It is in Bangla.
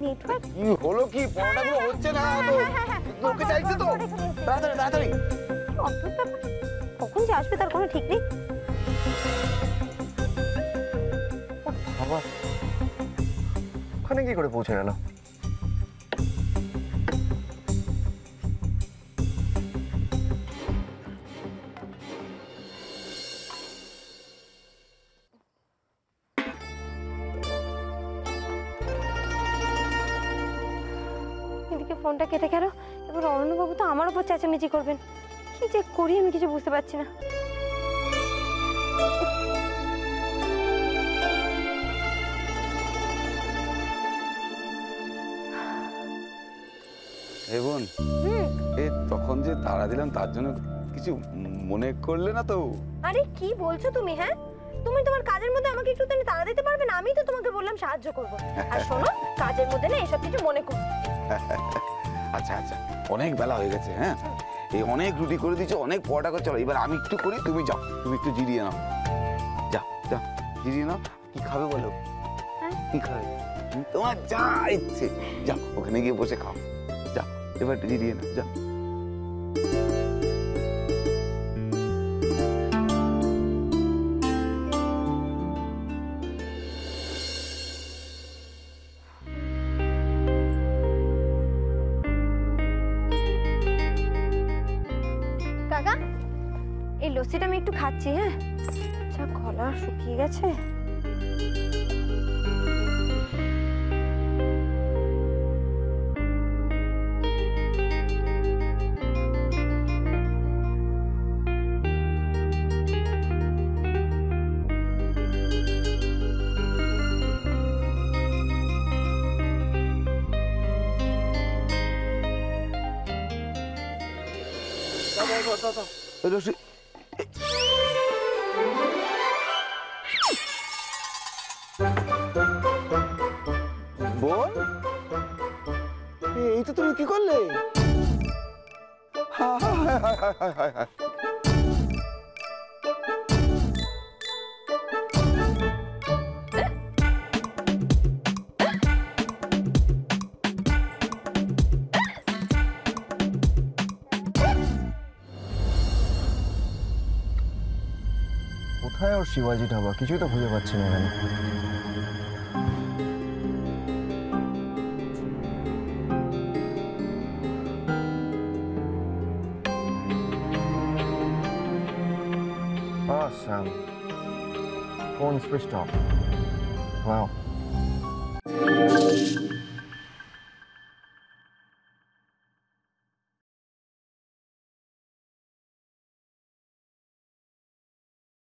নেটওয়ার্ক কি হলো কি? পরোটাগুলো হচ্ছে না তো। তোকে চাইছে তো। তাড়াতাড়ি তাড়াতাড়ি। অদ্ভুত ব্যাপার, কখন যে আসবে তার কোনো ঠিক নেই। বাবা ওখানে কি করে পৌঁছে গেল? এদিকে ফোনটা কেটে গেল, এবার অরণ্যবাবু তো আমার উপর চেঁচামেচি করবেন। কি যে করি আমি কিছু বুঝতে পারছি না। বোন, তখন যে তাড়া দিলাম তার জন্য কিছু মনে করলে না তো? আরে কি বলছো তুমি? হ্যাঁ, তুমি তোমার কাজের মধ্যে আমাকে একটু তাড়া দিতে পারবে না? আমি তো তোমাকে বললাম সাহায্য করবো। আর শোনো, কাজের মধ্যে না এসব কিছু মনে করো। আচ্ছা আচ্ছা, অনেক বেলা হয়ে গেছে। হ্যাঁ, এই অনেক রুটি করে দিচ্ছ, অনেক পরোটা করে, চলো এবার আমি একটু করি, তুমি যাও, তুমি একটু জিরিয়ে নাও। যাও যাও, জিরিয়ে নাও। কি খাবে বলো? কি খাবে? তোমার যা ইচ্ছে, যাও ওখানে গিয়ে বসে খাও। যাও এবার একটু জিরিয়ে নাও, যাও। কাকা, এই লস্যিটা আমি একটু খাচ্ছি। হ্যাঁ, যা গলা শুকিয়ে গেছে। বোন, এই তো তুমি কি করলে? কোথায় ওর শিবাজি ধাবা? কিছুই তো খুঁজে পাচ্ছি না এখানে। Awesome. Phone switched off. Wow.